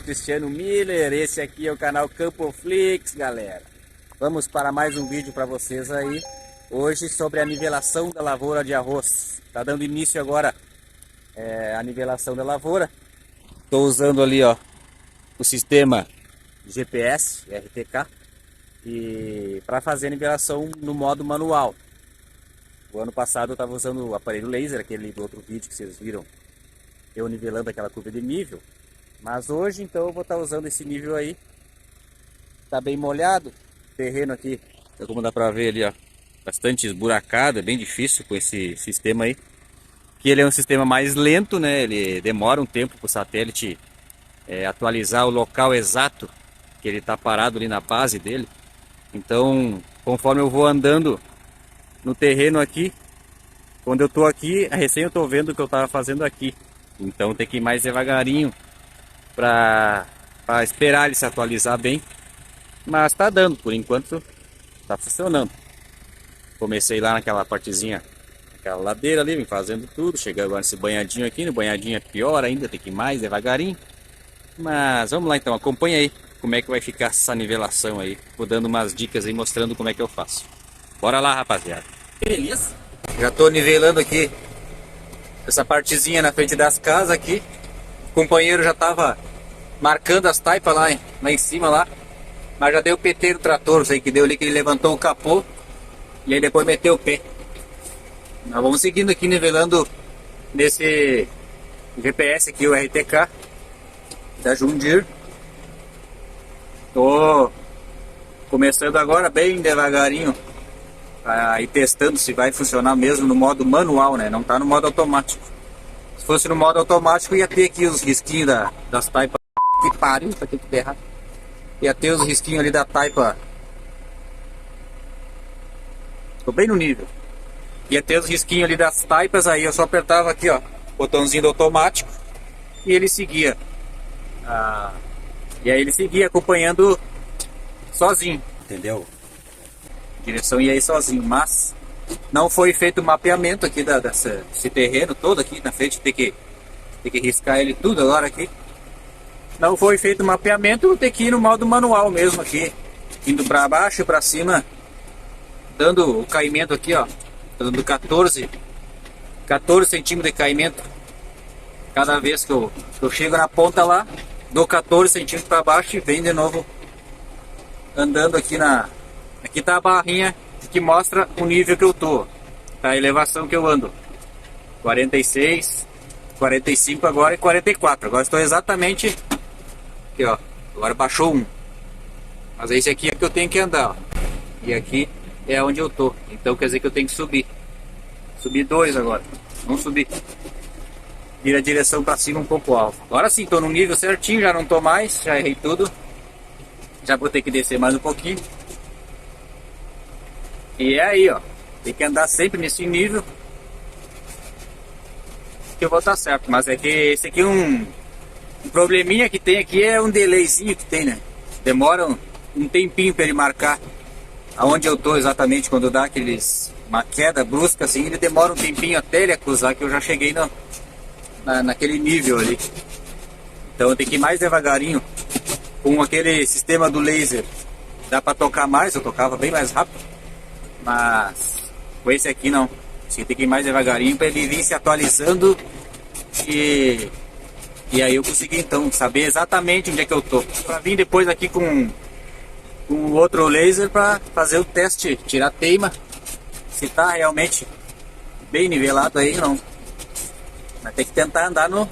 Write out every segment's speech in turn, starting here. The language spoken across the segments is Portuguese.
Cristiano Miller, esse aqui é o canal Campoflix, galera. Vamos para mais um vídeo para vocês aí, hoje sobre a nivelação da lavoura de arroz. Tá dando início agora a nivelação da lavoura. Estou usando ali, ó, o sistema GPS RTK e para fazer a nivelação no modo manual. O ano passado eu estava usando o aparelho laser, aquele do outro vídeo que vocês viram, eu nivelando aquela curva de nível. Mas hoje então eu vou estar usando esse nível aí. Tá bem molhado. O terreno aqui, como dá pra ver ali, ó, bastante esburacado, é bem difícil com esse sistema aí. Que ele é um sistema mais lento, né? Ele demora um tempo para o satélite atualizar o local exato que ele tá parado ali na base dele. Então, conforme eu vou andando no terreno aqui, quando eu tô aqui, recém eu tô vendo o que eu tava fazendo aqui. Então tem que ir mais devagarinho para esperar ele se atualizar bem, mas tá dando, por enquanto tá funcionando. Comecei lá naquela partezinha, aquela ladeira ali, vem fazendo tudo, chegando agora nesse banhadinho aqui, no banhadinho é pior ainda, tem que ir mais devagarinho. Mas vamos lá então, acompanha aí como é que vai ficar essa nivelação aí, vou dando umas dicas aí, mostrando como é que eu faço. Bora lá, rapaziada. Beleza? Já tô nivelando aqui essa partezinha na frente das casas aqui. O companheiro já tava marcando as taipas lá em cima lá, mas já deu o PT do trator, sei que deu ali, que ele levantou o capô e aí depois meteu o pé. Nós vamos seguindo aqui nivelando nesse GPS aqui, o RTK da John Deere. Tô começando agora bem devagarinho a ir testando se vai funcionar mesmo no modo manual, né? Não tá no modo automático. Se fosse no modo automático ia ter aqui os risquinhos das taipas. Que pariu, pra que errar. Ia ter os risquinhos ali da taipa. Tô bem no nível. Ia ter os risquinhos ali das taipas, aí eu só apertava aqui, ó, botãozinho do automático e ele seguia. E aí ele seguia acompanhando sozinho, entendeu? A direção ia aí sozinho, mas não foi feito o mapeamento aqui desse terreno todo aqui na frente, tem que riscar ele tudo agora aqui. Não foi feito o mapeamento, vou ter que ir no modo manual mesmo aqui, indo para baixo e para cima, dando o caimento aqui, ó, dando 14 centímetros de caimento. Cada vez que eu chego na ponta lá, dou 14 centímetros para baixo e venho de novo andando aqui aqui tá a barrinha que mostra o nível que eu tô, tá a elevação que eu ando, 46, 45 agora e 44, agora estou exatamente aqui, ó, agora baixou 1, mas esse aqui é que eu tenho que andar, ó. E aqui é onde eu tô, então quer dizer que eu tenho que subir 2 agora, vamos subir, vira a direção para cima um pouco alto. Agora sim, tô no nível certinho, já não tô mais, já errei tudo, já vou ter que descer mais um pouquinho. E é aí, ó, tem que andar sempre nesse nível que eu vou estar certo. Mas é que esse aqui é um probleminha que tem aqui, é um delayzinho que tem, né? Demora um tempinho para ele marcar aonde eu tô exatamente, quando dá uma queda brusca assim, ele demora um tempinho até ele acusar que eu já cheguei naquele nível ali. Então eu tenho que ir mais devagarinho. Com aquele sistema do laser dá para tocar mais, eu tocava bem mais rápido. Mas com esse aqui não. Você tem que ir mais devagarinho para ele vir se atualizando e aí eu consegui então saber exatamente onde é que eu tô. Para vir depois aqui com com outro laser para fazer o teste, tirar a teima, se tá realmente bem nivelado aí não. Mas tem que tentar andar no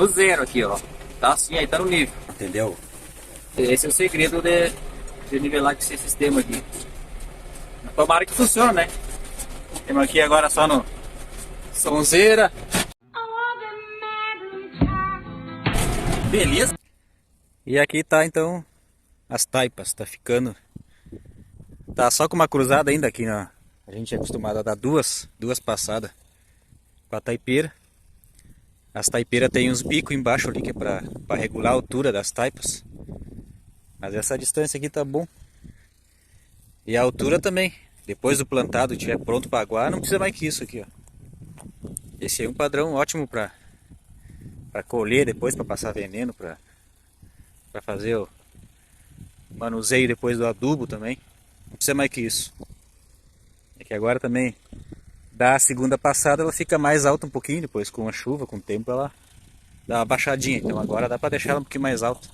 zero aqui, ó. Tá assim, aí tá no nível, entendeu? Esse é o segredo de nivelar com esse sistema aqui. Tomara que funcione, né? Temos aqui agora só no sonzeira. Beleza? E aqui tá então as taipas, tá ficando. Tá só com uma cruzada ainda aqui, né? A gente é acostumado a dar duas passadas com a taipeira. As taipeiras tem uns bicos embaixo ali que é para regular a altura das taipas. Mas essa distância aqui tá bom. E a altura também. Depois do plantado estiver pronto para aguar, não precisa mais que isso aqui, ó. Esse aí é um padrão ótimo para colher depois, para passar veneno, para fazer o manuseio depois do adubo também. Não precisa mais que isso. É que agora também dá a segunda passada, ela fica mais alta um pouquinho, depois com a chuva, com o tempo ela dá uma baixadinha. Então agora dá para deixar ela um pouquinho mais alta.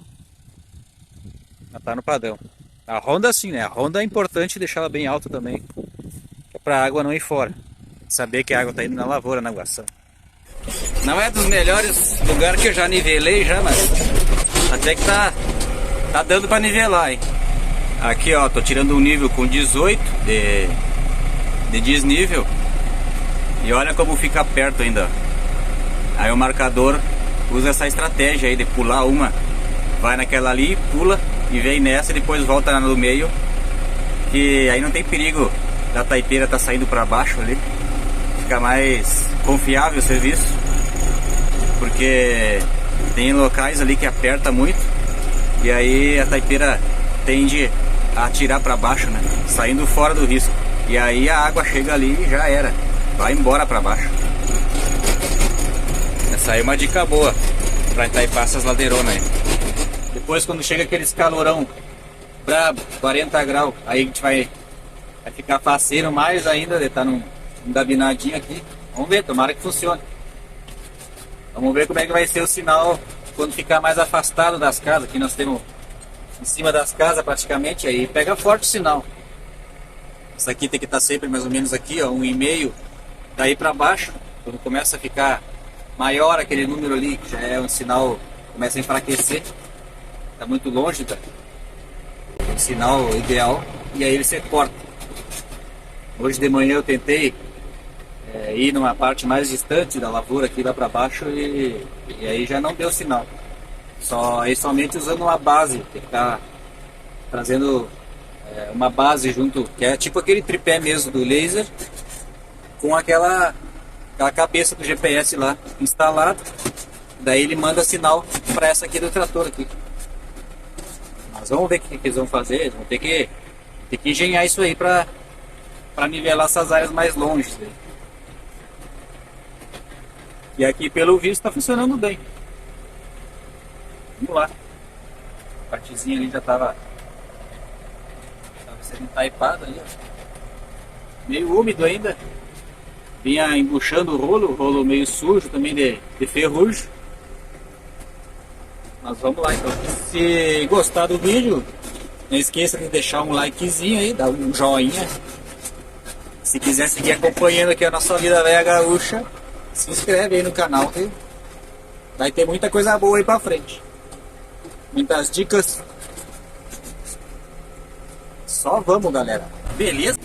Ela tá no padrão. A ronda sim, né? A ronda é importante deixar ela bem alta também, que é pra água não ir fora. Saber que a água tá indo na lavoura, na aguação. Não é dos melhores lugares que eu já nivelei já, mas até que tá dando pra nivelar, hein? Aqui, ó, tô tirando um nível com 18 de desnível. E olha como fica perto ainda. Aí o marcador usa essa estratégia aí de pular uma, vai naquela ali, pula e vem nessa e depois volta no meio. Que aí não tem perigo da taipeira tá saindo para baixo ali. Fica mais confiável o serviço. Porque tem locais ali que aperta muito e aí a taipeira tende a atirar para baixo, né? Saindo fora do risco. E aí a água chega ali e já era. Vai embora para baixo. Essa aí é uma dica boa para entaipar essas ladeironas aí. Depois quando chega aqueles calorão brabo, 40 graus, aí a gente vai ficar faceiro mais ainda de estar num dabinadinho aqui. Vamos ver, tomara que funcione. Vamos ver como é que vai ser o sinal quando ficar mais afastado das casas. Aqui nós temos em cima das casas praticamente, aí pega forte o sinal. Isso aqui tem que estar sempre mais ou menos aqui, ó, 1,5. Daí para baixo, quando começa a ficar maior aquele número ali, que já é um sinal, começa a enfraquecer. Está muito longe do sinal ideal, e aí ele se corta. Hoje de manhã eu tentei ir numa parte mais distante da lavoura aqui lá para baixo e aí já não deu sinal. Somente usando uma base, tem que estar trazendo uma base junto, que é tipo aquele tripé mesmo do laser, com aquela cabeça do GPS lá instalada. Daí ele manda sinal para essa aqui do trator aqui. Mas vamos ver o que eles vão fazer. Eles vão ter que engenhar isso aí para nivelar essas áreas mais longe. E aqui pelo visto está funcionando bem. Vamos lá. A partezinha ali já estava sendo entaipada ali, ó. Meio úmido ainda. Vinha embuchando o rolo meio sujo também de ferrugem. Mas vamos lá então. Se gostar do vídeo, não esqueça de deixar um likezinho aí, dar um joinha. Se quiser seguir acompanhando aqui a nossa vida velha gaúcha, se inscreve aí no canal que vai ter muita coisa boa aí pra frente. Muitas dicas. Só vamos, galera. Beleza?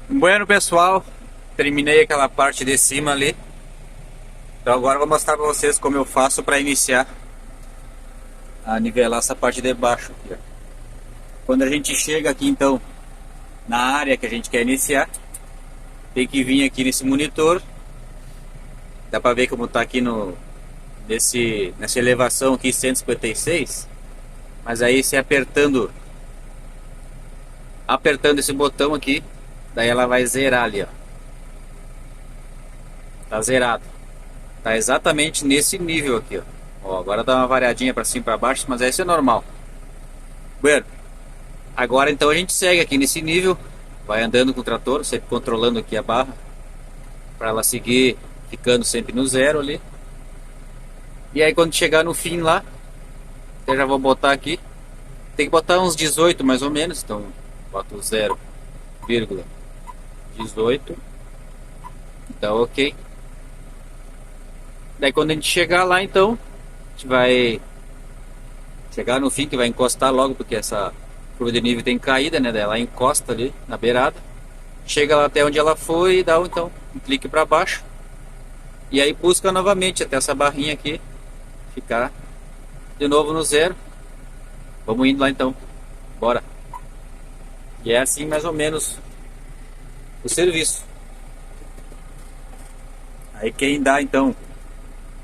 Bueno, pessoal, terminei aquela parte de cima ali. Então agora eu vou mostrar para vocês como eu faço para iniciar a nivelar essa parte de baixo aqui, ó. Quando a gente chega aqui então na área que a gente quer iniciar, tem que vir aqui nesse monitor. Dá para ver como tá aqui no nessa elevação aqui 156, mas aí você apertando esse botão aqui, daí ela vai zerar ali, ó. Tá zerado. Tá exatamente nesse nível aqui, ó. Ó, agora dá uma variadinha para cima e para baixo, mas esse é normal. Bueno, agora então a gente segue aqui nesse nível, vai andando com o trator, sempre controlando aqui a barra para ela seguir ficando sempre no zero ali. E aí quando chegar no fim lá, eu já vou botar aqui, tem que botar uns 18 mais ou menos, então boto 0,18, tá ok. Daí quando a gente chegar lá, então a gente vai chegar no fim, que vai encostar logo, porque essa curva de nível tem caída, né? Daí ela encosta ali na beirada, chega lá até onde ela foi e dá então um clique para baixo, e aí busca novamente até essa barrinha aqui ficar de novo no zero. Vamos indo lá então, bora. E é assim mais ou menos o serviço. Aí quem dá então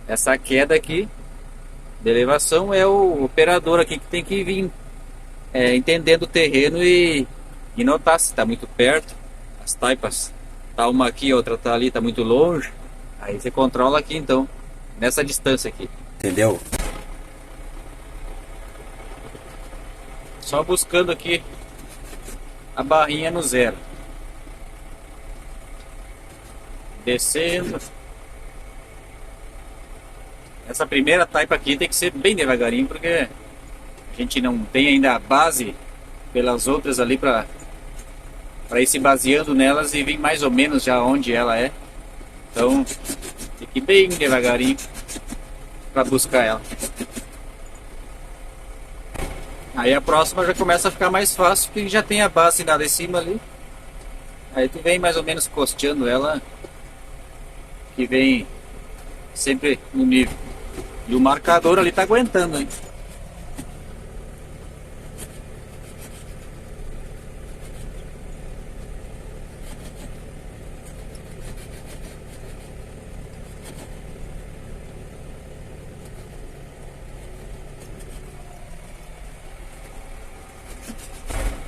essa queda aqui de elevação é o operador aqui, que tem que vir entendendo o terreno e notar se está muito perto. As taipas, tá uma aqui, outra tá ali, tá muito longe. Aí você controla aqui então, nessa distância aqui. Entendeu? Só buscando aqui a barrinha no zero. Descendo. Essa primeira taipa aqui tem que ser bem devagarinho, porque a gente não tem ainda a base pelas outras ali para ir se baseando nelas e vir mais ou menos já onde ela é. Então tem que ir bem devagarinho para buscar ela. Aí a próxima já começa a ficar mais fácil, porque já tem a base lá em cima ali. Aí tu vem mais ou menos costeando ela, que vem sempre no nível. E o marcador ali tá aguentando, hein?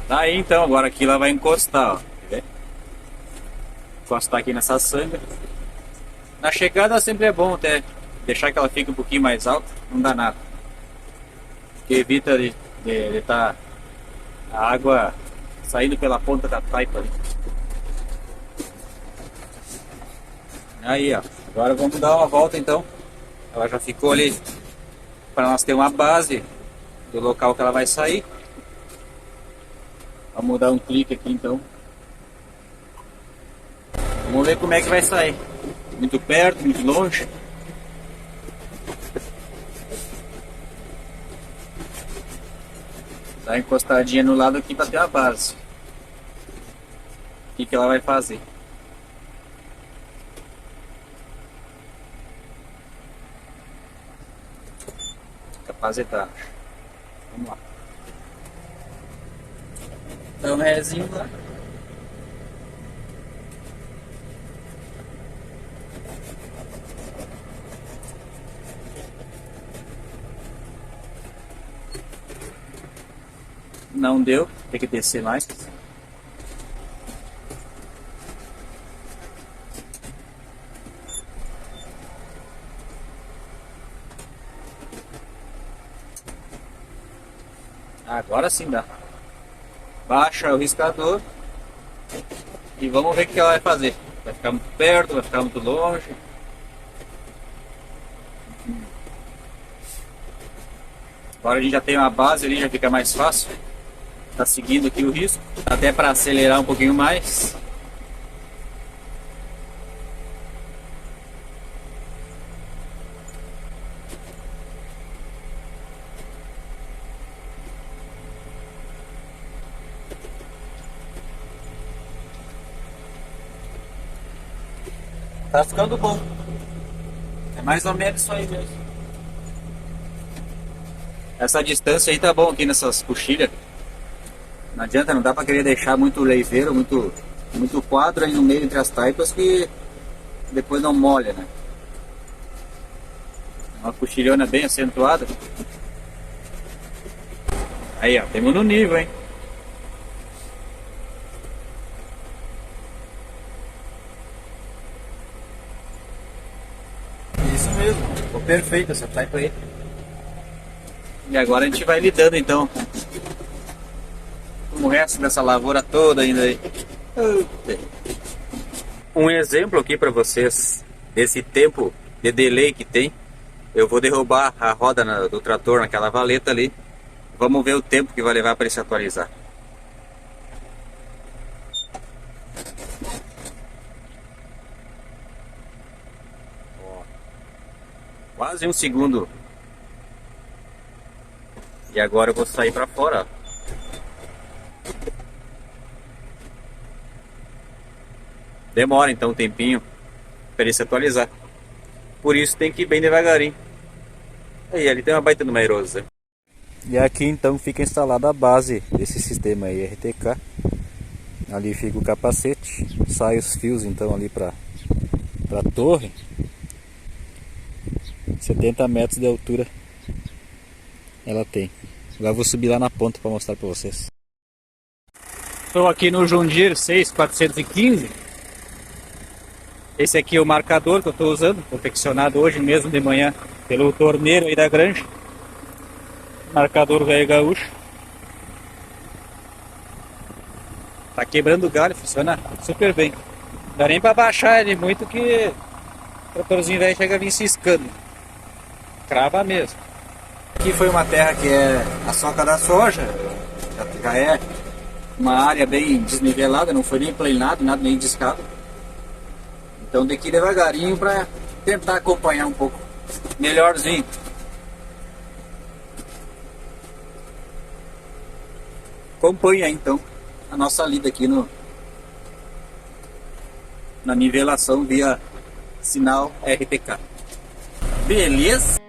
Tá aí então, agora aqui ela vai encostar, ó. Quer ver? Encostar aqui nessa sanga. Na chegada sempre é bom até deixar que ela fique um pouquinho mais alta, não dá nada. Porque evita de tá a água saindo pela ponta da taipa ali. Aí ó, agora vamos dar uma volta então. Ela já ficou ali para nós ter uma base do local que ela vai sair. Vamos dar um clique aqui então. Vamos ver como é que vai sair. Muito perto, muito longe. Dá uma encostadinha no lado aqui para ter a base. O que ela vai fazer? Capacetagem. Vamos lá. Dá um rezinho lá. Não deu, tem que descer mais. Agora sim dá. Baixa o riscador e vamos ver o que ela vai fazer. Vai ficar muito perto, vai ficar muito longe. Agora a gente já tem uma base ali, já fica mais fácil. Tá seguindo aqui o risco, até para acelerar um pouquinho mais. Tá ficando bom. É mais ou menos isso aí mesmo. Essa distância aí tá bom aqui nessas coxilhas. Não adianta, não dá para querer deixar muito leiveiro, muito quadro aí no meio entre as taipas, que depois não molha, né? Uma cochilhona bem acentuada. Aí, ó, temos no nível, hein? Isso mesmo, ficou perfeito essa taipa aí. E agora a gente vai lidando então com o resto dessa lavoura toda ainda aí. Um exemplo aqui para vocês desse tempo de delay que tem. Eu vou derrubar a roda do trator naquela valeta ali. Vamos ver o tempo que vai levar para ele se atualizar. Ó, quase um segundo. E agora eu vou sair para fora. Demora então um tempinho para ele se atualizar. Por isso tem que ir bem devagarinho. Aí, ali tem uma baita numa erosa. E aqui então fica instalada a base desse sistema aí RTK. Ali fica o capacete, sai os fios então ali para a torre. 70 metros de altura ela tem. Agora eu vou subir lá na ponta para mostrar para vocês. Estou aqui no John Deere 6415. Esse aqui é o marcador que eu estou usando, confeccionado hoje mesmo de manhã pelo torneiro aí da granja. Marcador velho gaúcho. Tá quebrando o galho, funciona super bem. Não dá nem para baixar ele muito que o tratorzinho velho chega a vir ciscando. Crava mesmo. Aqui foi uma terra que é a soca da soja. Já é uma área bem desnivelada, não foi nem planado, nada nem discado. Então tem que ir devagarinho para tentar acompanhar um pouco melhorzinho. Acompanha então a nossa lida aqui na nivelação via sinal RTK. Beleza?